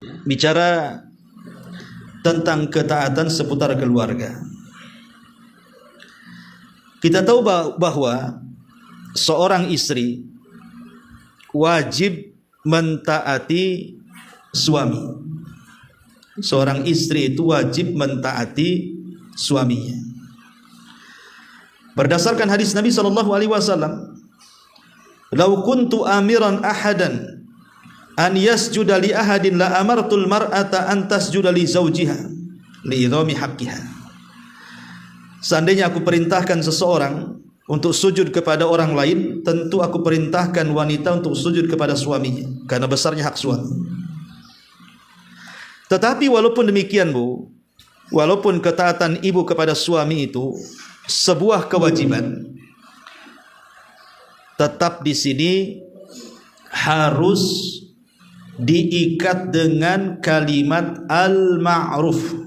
bicara tentang ketaatan seputar keluarga. Kita tahu bahwa seorang istri wajib mentaati suami. Seorang istri itu wajib mentaati suaminya. Berdasarkan hadis Nabi SAW, "Lau kuntu amiran ahadan an yasjuda li ahadin la amartul mar'ata an tasjuda li zawjiha li idhami haqqiha." Seandainya aku perintahkan seseorang untuk sujud kepada orang lain, tentu aku perintahkan wanita untuk sujud kepada suaminya karena besarnya hak suami. Tetapi walaupun demikian, Bu, walaupun ketaatan ibu kepada suami itu sebuah kewajiban, tetap di sini harus diikat dengan kalimat al-ma'ruf,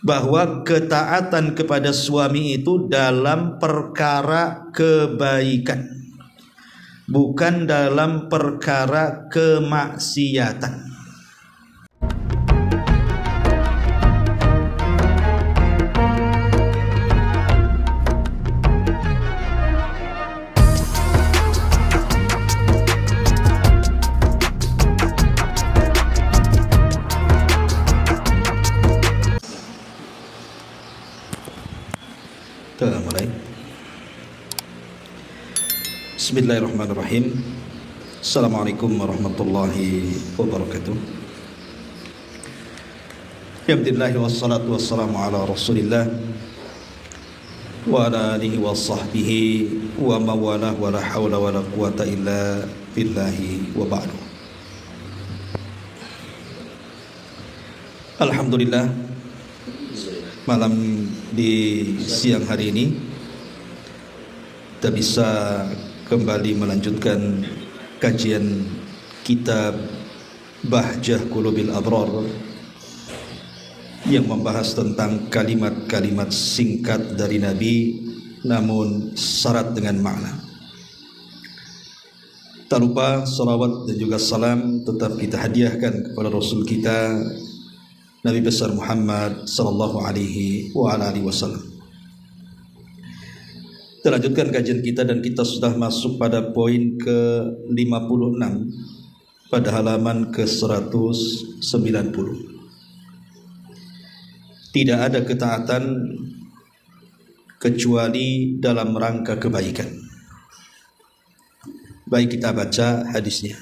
bahwa ketaatan kepada suami itu dalam perkara kebaikan, bukan dalam perkara kemaksiatan. Kita mulai. Bismillahirrahmanirrahim. Assalamualaikum warahmatullahi wabarakatuh. Alhamdulillah wassalatu wassalamu ala Rasulillah wa ala alihi wa sahbihi wa mawalah wa la hawla wa la quwata illa billahi wa ba'du. Alhamdulillah, malam di siang hari ini kita bisa kembali melanjutkan kajian kitab Bahjah Qulubil Abrar yang membahas tentang kalimat-kalimat singkat dari Nabi namun syarat dengan makna. Tak lupa salawat dan juga salam tetap kita hadiahkan kepada Rasul kita Nabi besar Muhammad sallallahu alaihi wa ala alihi wasallam. Kita lanjutkan kajian kita dan kita sudah masuk pada poin ke-56 pada halaman ke-190. Tidak ada ketaatan kecuali dalam rangka kebaikan. Baik, kita baca hadisnya.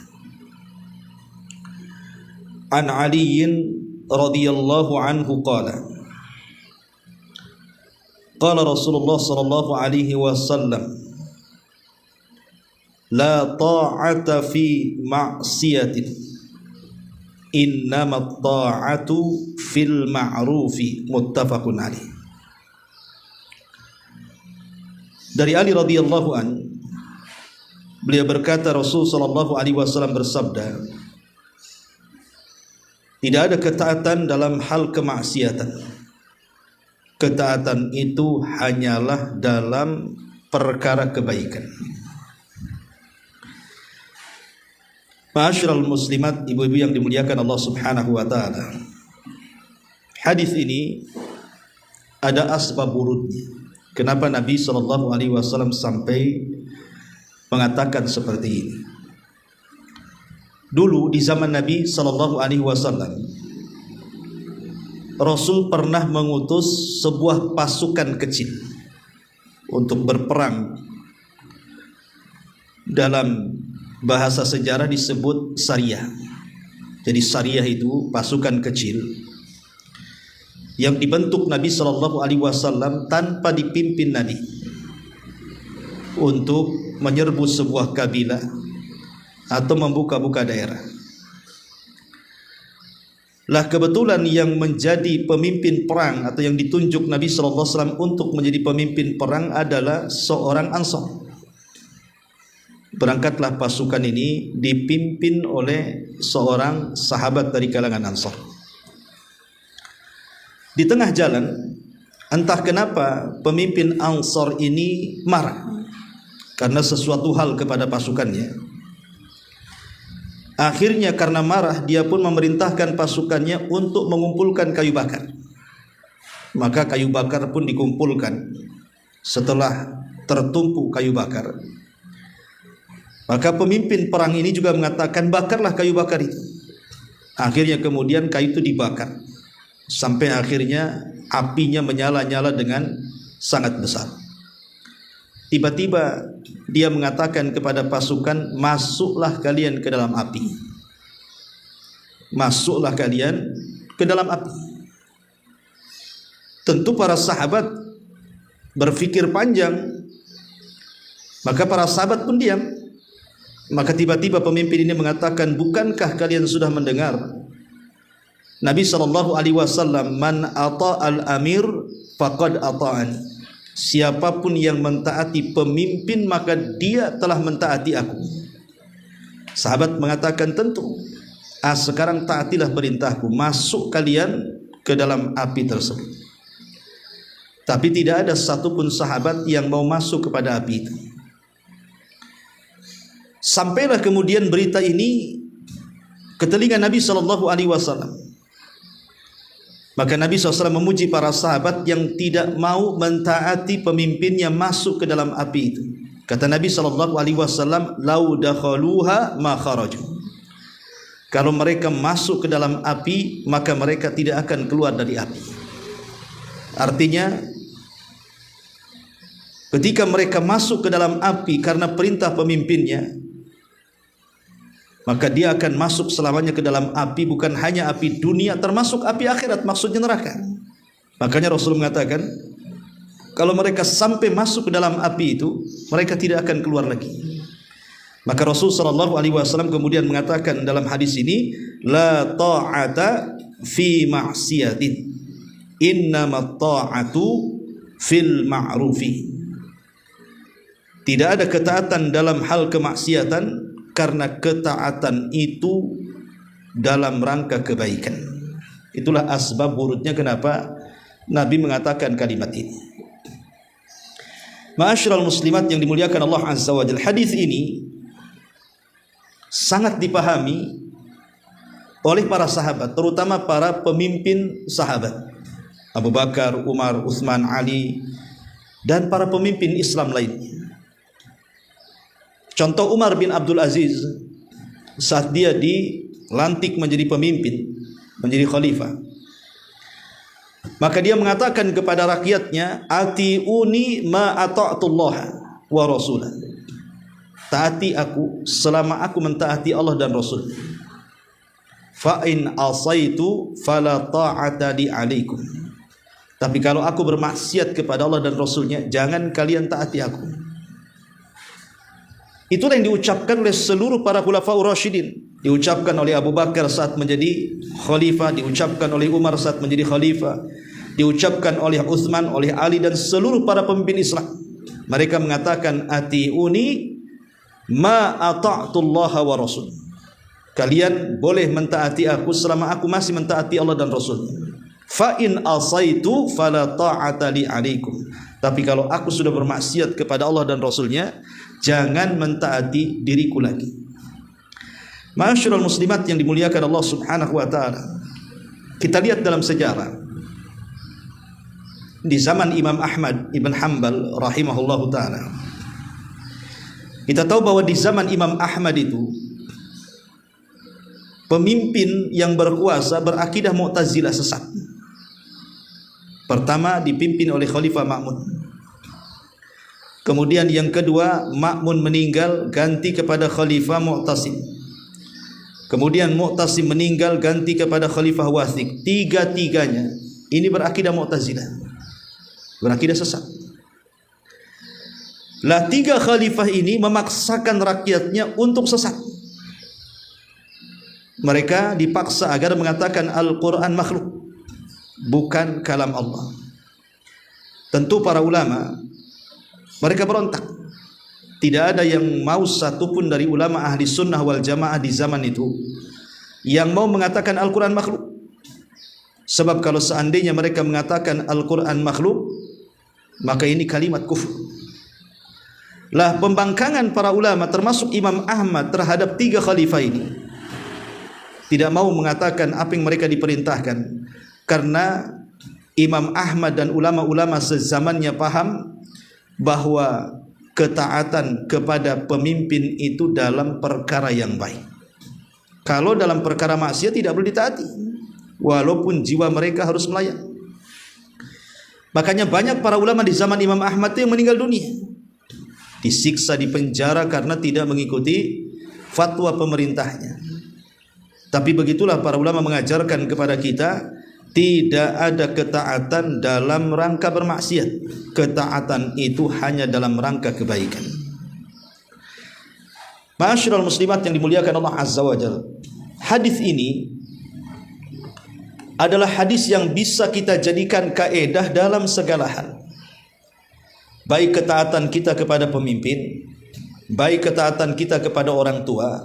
An Aliyin radhiyallahu anhu qala qala Rasulullah sallallahu alaihi wasallam la ta'ata fi ma'siyatin innamat ta'atu fil ma'rufi muttafaqun alaih. Dari Ali radhiyallahu an, beliau berkata, Rasul sallallahu alaihi wasallam bersabda, tidak ada ketaatan dalam hal kemaksiatan. Ketaatan itu hanyalah dalam perkara kebaikan. Ma'asyiral muslimat, ibu-ibu yang dimuliakan Allah Subhanahu wa taala. Hadis ini ada asbab wurudnya. Kenapa Nabi sallallahu alaihi wasallam sampai mengatakan seperti ini? Dulu di zaman Nabi sallallahu alaihi wasallam, Rasul pernah mengutus sebuah pasukan kecil untuk berperang. Dalam bahasa sejarah disebut Sariyah. Jadi Sariyah itu pasukan kecil yang dibentuk Nabi sallallahu alaihi wasallam tanpa dipimpin Nabi untuk menyerbu sebuah kabilah atau membuka-buka daerah. Lah kebetulan yang menjadi pemimpin perang atau yang ditunjuk Nabi sallallahu alaihi wasallam untuk menjadi pemimpin perang adalah seorang Ansar. Berangkatlah pasukan ini dipimpin oleh seorang sahabat dari kalangan Ansar. Di tengah jalan, entah kenapa pemimpin Ansar ini marah karena sesuatu hal kepada pasukannya. Akhirnya karena marah, dia pun memerintahkan pasukannya untuk mengumpulkan kayu bakar. Maka kayu bakar pun dikumpulkan. Setelah tertumpu kayu bakar, maka pemimpin perang ini juga mengatakan, bakarlah kayu bakar itu. Akhirnya kemudian kayu itu dibakar, sampai akhirnya apinya menyala-nyala dengan sangat besar. Tiba-tiba dia mengatakan kepada pasukan, masuklah kalian ke dalam api. Masuklah kalian ke dalam api. Tentu para sahabat berfikir panjang, maka para sahabat pun diam. Maka tiba-tiba pemimpin ini mengatakan, bukankah kalian sudah mendengar Nabi SAW, man ata'al amir faqad ata'ani. Siapapun yang mentaati pemimpin, maka dia telah mentaati aku. Sahabat mengatakan, tentu. Sekarang taatilah perintahku, masuk kalian ke dalam api tersebut. Tapi tidak ada satupun sahabat yang mau masuk kepada api itu. Sampailah kemudian berita ini ke telinga Nabi SAW. Maka Nabi SAW memuji para sahabat yang tidak mau mentaati pemimpinnya masuk ke dalam api itu. Kata Nabi SAW, lau dakhaluha ma kharaju. Kalau mereka masuk ke dalam api, maka mereka tidak akan keluar dari api. Artinya, ketika mereka masuk ke dalam api karena perintah pemimpinnya, maka dia akan masuk selamanya ke dalam api, bukan hanya api dunia, termasuk api akhirat, maksudnya neraka. Makanya Rasul mengatakan, kalau mereka sampai masuk ke dalam api itu, mereka tidak akan keluar lagi. Maka Rasul SAW kemudian mengatakan dalam hadis ini, la ta'ata fi ma'siyatin, innamat ta'atu fil ma'rufi. Tidak ada ketaatan dalam hal kemaksiatan, karena ketaatan itu dalam rangka kebaikan. Itulah asbab urutnya kenapa Nabi mengatakan kalimat ini. Ma'asyiral muslimat yang dimuliakan Allah Azza wa Jalla, hadis ini sangat dipahami oleh para sahabat, terutama para pemimpin sahabat, Abu Bakar, Umar, Utsman, Ali, dan para pemimpin Islam lainnya. Contoh Umar bin Abdul Aziz, saat dia dilantik menjadi pemimpin, menjadi khalifah, maka dia mengatakan kepada rakyatnya, atiuni ma ata'tullaha wa rasulah. Taati aku selama aku mentaati Allah dan Rasul. Fa in asaitu fala ta'ata li alaikum. Tapi kalau aku bermaksiat kepada Allah dan Rasulnya, jangan kalian taati aku. Itulah yang diucapkan oleh seluruh para khulafaur rasyidin. Diucapkan oleh Abu Bakar saat menjadi khalifah, diucapkan oleh Umar saat menjadi khalifah, diucapkan oleh Utsman, oleh Ali, dan seluruh para pemimpin Islam. Mereka mengatakan, atiuni ma ata'tullaha wa rasul. Kalian boleh mentaati aku selama aku masih mentaati Allah dan Rasul. Fa in asaitu fala ta'ata li alaikum. Tapi kalau aku sudah bermaksiat kepada Allah dan Rasulnya, jangan mentaati diriku lagi. Ma'asyiral muslimat yang dimuliakan Allah Subhanahu wa taala. Kita lihat dalam sejarah. Di zaman Imam Ahmad ibn Hanbal rahimahullahu taala. Kita tahu bahwa di zaman Imam Ahmad itu pemimpin yang berkuasa berakidah Mu'tazilah sesat. Pertama dipimpin oleh Khalifah Ma'mun. Kemudian yang kedua, Ma'mun meninggal, ganti kepada Khalifah Mu'tasim. Kemudian Mu'tasim meninggal, ganti kepada Khalifah Wathiq. Tiga-tiganya ini berakidah Mu'tazilah, berakidah sesat. Lah tiga khalifah ini memaksakan rakyatnya untuk sesat. Mereka dipaksa agar mengatakan Al-Quran makhluk, bukan kalam Allah. Tentu para ulama mereka berontak. Tidak ada yang mau satupun dari ulama ahli sunnah wal jamaah di zaman itu yang mau mengatakan Al-Quran makhluk. Sebab kalau seandainya mereka mengatakan Al-Quran makhluk, maka ini kalimat kufur. Lah pembangkangan para ulama termasuk Imam Ahmad terhadap tiga khalifah ini tidak mau mengatakan apa yang mereka diperintahkan, karena Imam Ahmad dan ulama-ulama sezamannya paham bahwa ketaatan kepada pemimpin itu dalam perkara yang baik. Kalau dalam perkara maksiat tidak boleh ditaati, walaupun jiwa mereka harus melayang. Makanya banyak para ulama di zaman Imam Ahmad yang meninggal dunia, disiksa di penjara karena tidak mengikuti fatwa pemerintahnya. Tapi begitulah para ulama mengajarkan kepada kita, tidak ada ketaatan dalam rangka bermaksiat. Ketaatan itu hanya dalam rangka kebaikan. Ma'asyiral muslimat yang dimuliakan Allah Azza wa Jalla, hadis ini adalah hadis yang bisa kita jadikan kaedah dalam segala hal. Baik ketaatan kita kepada pemimpin, baik ketaatan kita kepada orang tua,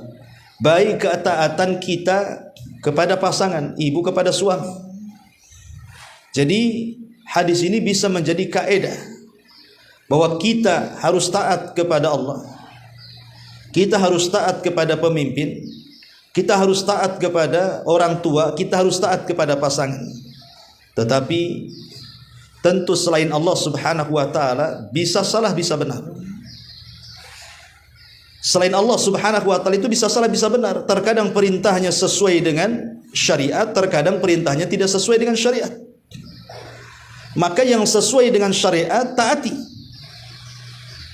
baik ketaatan kita kepada pasangan, ibu kepada suami. Jadi hadis ini bisa menjadi kaedah bahwa kita harus taat kepada Allah, kita harus taat kepada pemimpin, kita harus taat kepada orang tua, kita harus taat kepada pasangan. Tetapi tentu selain Allah Subhanahu wa taala bisa salah bisa benar. Selain Allah Subhanahu wa taala itu bisa salah bisa benar. Terkadang perintahnya sesuai dengan syariat, terkadang perintahnya tidak sesuai dengan syariat. Maka yang sesuai dengan syariat taati.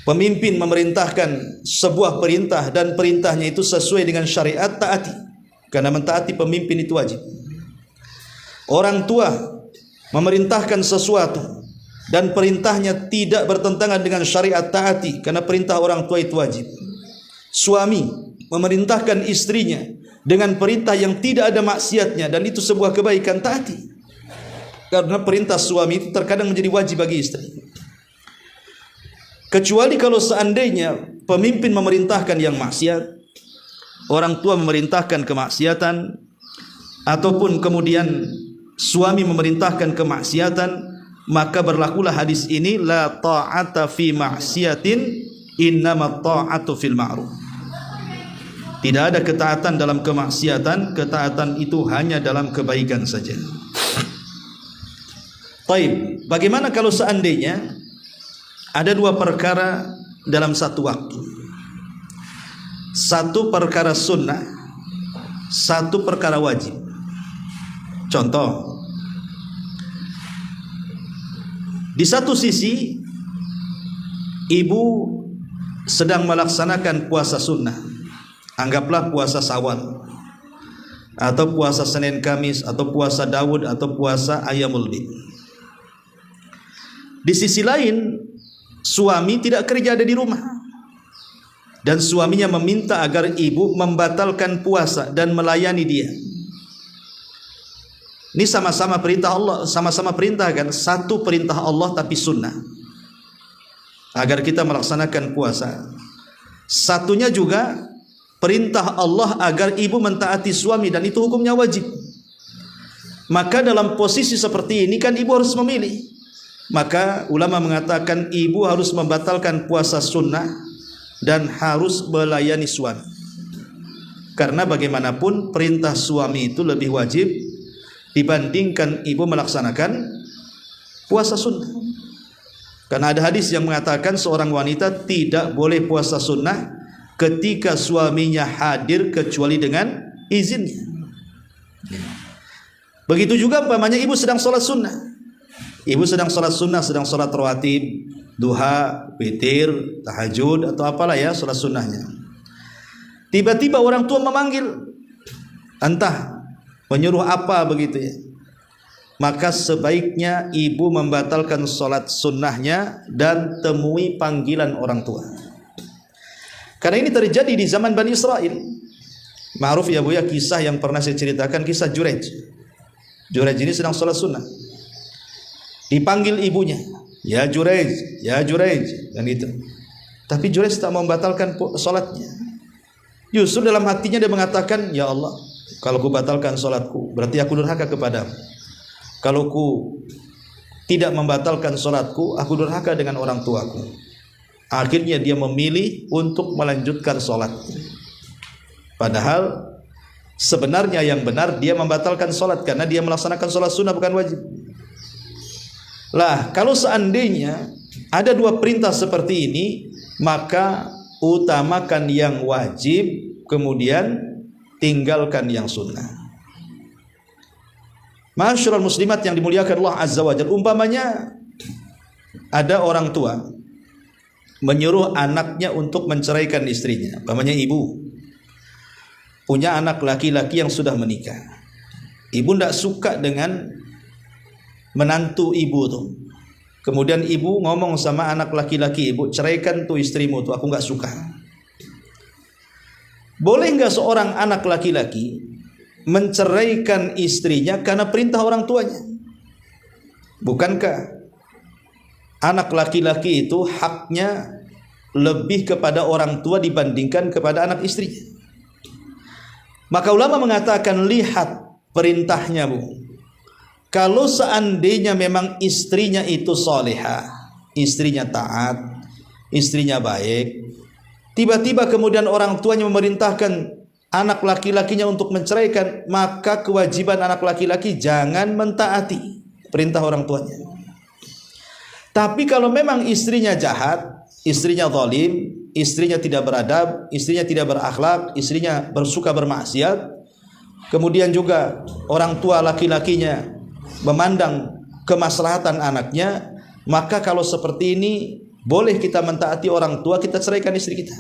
Pemimpin memerintahkan sebuah perintah dan perintahnya itu sesuai dengan syariat, taati. Karena mentaati pemimpin itu wajib. Orang tua memerintahkan sesuatu dan perintahnya tidak bertentangan dengan syariat, taati. Karena perintah orang tua itu wajib. Suami memerintahkan istrinya dengan perintah yang tidak ada maksiatnya dan itu sebuah kebaikan, taati. Karena perintah suami itu terkadang menjadi wajib bagi istri. Kecuali kalau seandainya pemimpin memerintahkan yang maksiat, orang tua memerintahkan kemaksiatan, ataupun kemudian suami memerintahkan kemaksiatan, maka berlakulah hadis ini, la ta'ata fi maksiatin, innamat ta'atu fil ma'ruf. Tidak ada ketaatan dalam kemaksiatan, ketaatan itu hanya dalam kebaikan saja. Taib, bagaimana kalau seandainya ada dua perkara dalam satu waktu? Satu perkara sunnah, satu perkara wajib. Contoh, di satu sisi ibu sedang melaksanakan puasa sunnah, anggaplah puasa Syawal, atau puasa Senin Kamis, atau puasa Daud, atau puasa Ayyamul Bid. Di sisi lain, suami tidak kerja, ada di rumah, dan suaminya meminta agar ibu membatalkan puasa dan melayani dia. Ini sama-sama perintah Allah, sama-sama perintah kan? Satu perintah Allah tapi sunnah, agar kita melaksanakan puasa. Satunya juga perintah Allah agar ibu mentaati suami, dan itu hukumnya wajib. Maka dalam posisi seperti ini kan ibu harus memilih. Maka ulama mengatakan ibu harus membatalkan puasa sunnah dan harus melayani suami. Karena bagaimanapun perintah suami itu lebih wajib dibandingkan ibu melaksanakan puasa sunnah. Karena ada hadis yang mengatakan seorang wanita tidak boleh puasa sunnah ketika suaminya hadir kecuali dengan izinnya. Begitu juga umpamanya ibu sedang sholat sunnah. Ibu sedang sholat sunnah, sedang sholat rawatib, duha, witir, tahajud, atau apalah ya sholat sunnahnya. Tiba-tiba orang tua memanggil, entah menyuruh apa begitu ya. Maka sebaiknya ibu membatalkan sholat sunnahnya dan temui panggilan orang tua. Karena ini terjadi di zaman Bani Israel. Ma'ruf ya Bu ya, kisah yang pernah saya ceritakan, kisah Jurej. Jurej ini sedang sholat sunnah. Dipanggil ibunya, ya Jurej, ya Jurej, dan itu. Tapi Jurej tak membatalkan sholatnya. Justru dalam hatinya dia mengatakan, ya Allah, kalau ku batalkan sholatku, berarti aku durhaka kepadamu. Kalau ku tidak membatalkan sholatku, aku durhaka dengan orang tuaku. Akhirnya dia memilih untuk melanjutkan sholat. Padahal Sebenarnya yang benar dia membatalkan sholat karena dia melaksanakan sholat sunnah bukan wajib. Lah, kalau seandainya ada dua perintah seperti ini, maka utamakan yang wajib, kemudian tinggalkan yang sunnah. Ma'asyiral muslimat yang dimuliakan Allah Azza wa Jalla, umpamanya ada orang tua menyuruh anaknya untuk menceraikan istrinya. Umpamanya ibu punya anak laki-laki yang sudah menikah. Ibu tidak suka dengan menantu ibu tuh. Kemudian ibu ngomong sama anak laki-laki ibu, ceraikan tuh istrimu tuh, aku nggak suka. Boleh nggak seorang anak laki-laki menceraikan istrinya karena perintah orang tuanya? Bukankah anak laki-laki itu haknya lebih kepada orang tua dibandingkan kepada anak istrinya? Maka ulama mengatakan, lihat perintahnya, Bu. Kalau seandainya memang istrinya itu solehah, istrinya taat, istrinya baik, tiba-tiba kemudian orang tuanya memerintahkan anak laki-lakinya untuk menceraikan, maka kewajiban anak laki-laki jangan mentaati perintah orang tuanya. Tapi kalau memang istrinya jahat, istrinya zalim, istrinya tidak beradab, istrinya tidak berakhlak, istrinya bersuka bermaksiat, kemudian juga orang tua laki-lakinya memandang kemaslahatan anaknya, maka kalau seperti ini boleh kita mentaati orang tua, kita ceraikan istri kita.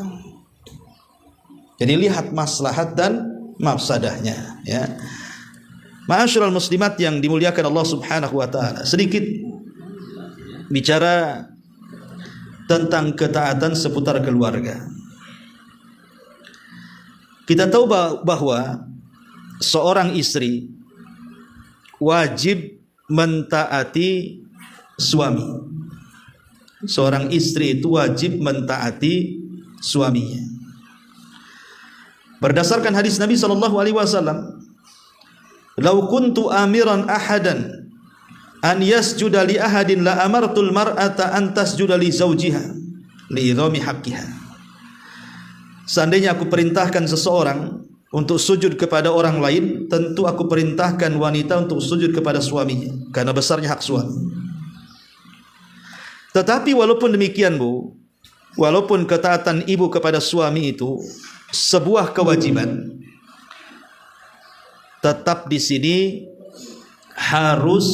Jadi lihat maslahat dan mafsadahnya, ya. Ma'asyiral muslimat yang dimuliakan Allah Subhanahu wa taala, sedikit bicara tentang ketaatan seputar keluarga. Kita tahu bahwa seorang istri wajib mentaati suami. Seorang istri itu wajib mentaati suaminya. Berdasarkan hadis Nabi SAW, "Lau kuntu amiran ahadan an yasjuda li ahadin la amartul mar'ata an tasjuda li zawjiha li idhami haqqiha." Seandainya aku perintahkan seseorang untuk sujud kepada orang lain, tentu aku perintahkan wanita untuk sujud kepada suaminya karena besarnya hak suami. Tetapi walaupun demikian, Bu, walaupun ketaatan ibu kepada suami itu sebuah kewajiban, tetap di sini harus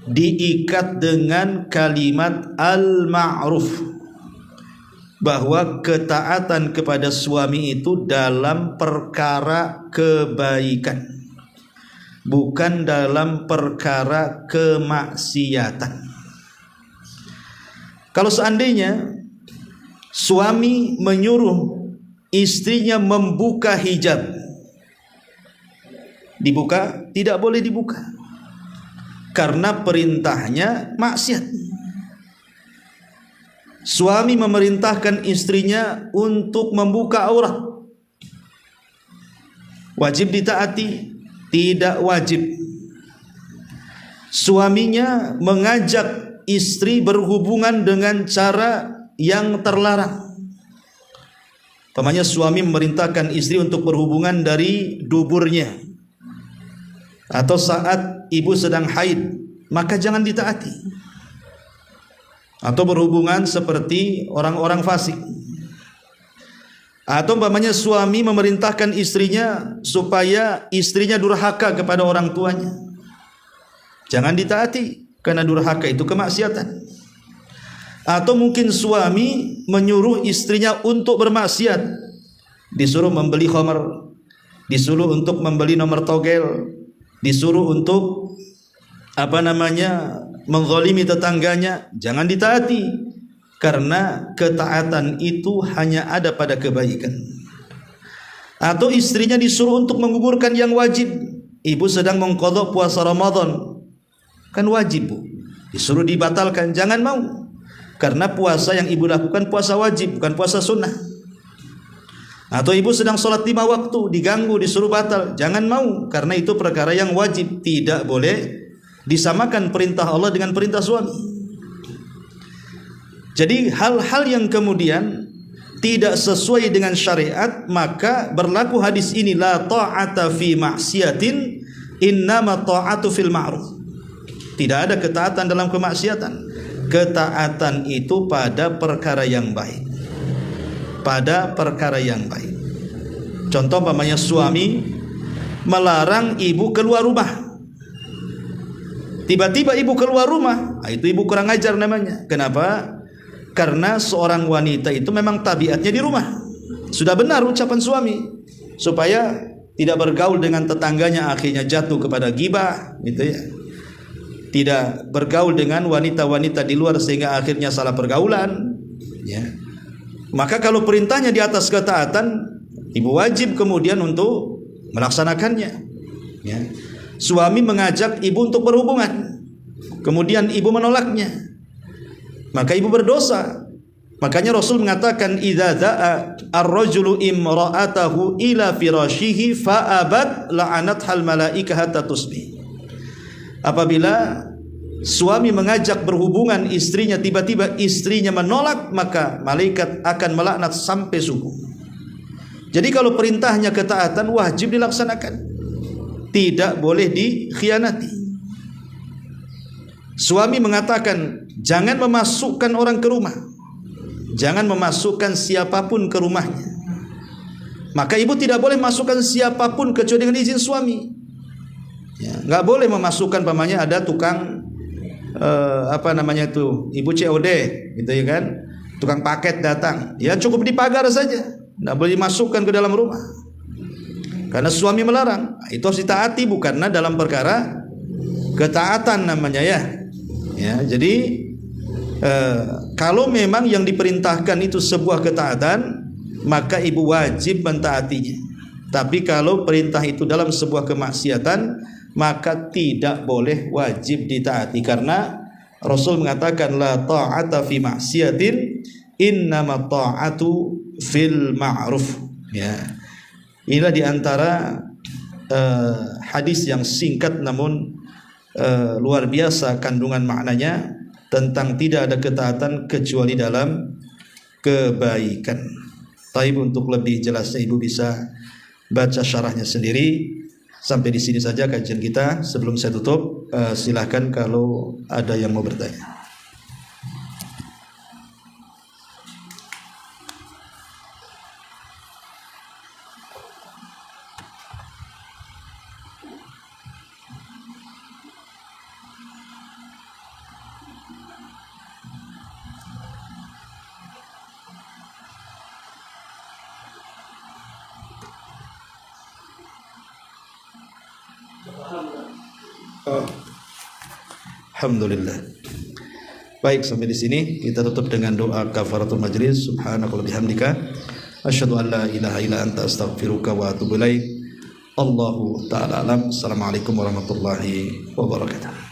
diikat dengan kalimat al-ma'ruf, bahwa ketaatan kepada suami itu dalam perkara kebaikan, bukan dalam perkara kemaksiatan. Kalau seandainya suami menyuruh istrinya membuka hijab, dibuka? Tidak boleh dibuka, karena perintahnya maksiat. Suami memerintahkan istrinya untuk membuka aurat, wajib ditaati? Tidak wajib. Suaminya mengajak istri berhubungan dengan cara yang terlarang. Umpamanya suami memerintahkan istri untuk berhubungan dari duburnya atau saat ibu sedang haid, maka jangan ditaati. Atau berhubungan seperti orang-orang fasik. Atau umpamanya suami memerintahkan istrinya supaya istrinya durhaka kepada orang tuanya, jangan ditaati karena durhaka itu kemaksiatan. Atau mungkin suami menyuruh istrinya untuk bermaksiat, disuruh membeli khamar, disuruh untuk membeli nomor togel, disuruh untuk menzalimi tetangganya, jangan ditaati karena ketaatan itu hanya ada pada kebaikan. Atau istrinya disuruh untuk menggugurkan yang wajib, ibu sedang mengqadha puasa Ramadan, kan wajib, Bu, disuruh dibatalkan, jangan mau, karena puasa yang ibu lakukan puasa wajib, bukan puasa sunnah. Atau ibu sedang sholat 5 waktu, diganggu, disuruh batal, jangan mau, karena itu perkara yang wajib. Tidak boleh disamakan perintah Allah dengan perintah suami. Jadi hal-hal yang kemudian tidak sesuai dengan syariat, maka berlaku hadis ini, la ta'ata fi ma'siyatin innama ta'atu fil ma'ruf. Tidak ada ketaatan dalam kemaksiatan. Ketaatan itu pada perkara yang baik. Pada perkara yang baik. Contoh umpamanya suami melarang ibu keluar rumah. Tiba-tiba ibu keluar rumah, itu ibu kurang ajar namanya. Kenapa? Karena seorang wanita itu memang tabiatnya di rumah. Sudah benar ucapan suami, supaya tidak bergaul dengan tetangganya, akhirnya jatuh kepada ghibah, gitu ya. Tidak bergaul dengan wanita-wanita di luar sehingga akhirnya salah pergaulan, ya. Maka kalau perintahnya di atas ketaatan, ibu wajib kemudian untuk melaksanakannya, ya. Suami mengajak ibu untuk berhubungan, kemudian ibu menolaknya, maka ibu berdosa. Makanya Rasul mengatakan, idza da'a ar-rajulu imra'atahu ila firashihi fa'abat la'anathal malaikah hatta tusbih. Apabila suami mengajak berhubungan istrinya, tiba-tiba istrinya menolak, maka malaikat akan melaknat sampai subuh. Jadi kalau perintahnya ketaatan, wajib dilaksanakan, tidak boleh dikhianati. Suami mengatakan, jangan memasukkan orang ke rumah, jangan memasukkan siapapun ke rumahnya. Maka ibu tidak boleh masukkan siapapun kecuali dengan izin suami, ya. Nggak boleh memasukkan, pamannya ada tukang ibu COD, gitu ya kan, tukang paket datang, ya cukup di pagar saja, nggak boleh dimasukkan ke dalam rumah, karena suami melarang. Itu harus ditaati, bukannya dalam perkara ketaatan namanya, ya. Ya, jadi kalau memang yang diperintahkan itu sebuah ketaatan, maka ibu wajib mentaatinya. Tapi kalau perintah itu dalam sebuah kemaksiatan, maka tidak boleh wajib ditaati, karena Rasul mengatakan, la ta'ata fi ma'siyatin innama ta'atu fil ma'ruf, ya. Inilah diantara hadis yang singkat namun luar biasa kandungan maknanya, tentang tidak ada ketaatan kecuali dalam kebaikan. Tapi untuk lebih jelasnya ibu bisa baca syarahnya sendiri. Sampai di sini saja kajian kita. Sebelum saya tutup, silahkan kalau ada yang mau bertanya. Alhamdulillah. Baik, sampai di sini kita tutup dengan doa kafaratul majlis. Subhanakallahumma bihamdika asyhadu an la ilaha illa anta astaghfiruka wa atubu ilaik. Allahu ta'ala alam. Assalamualaikum warahmatullahi wabarakatuh.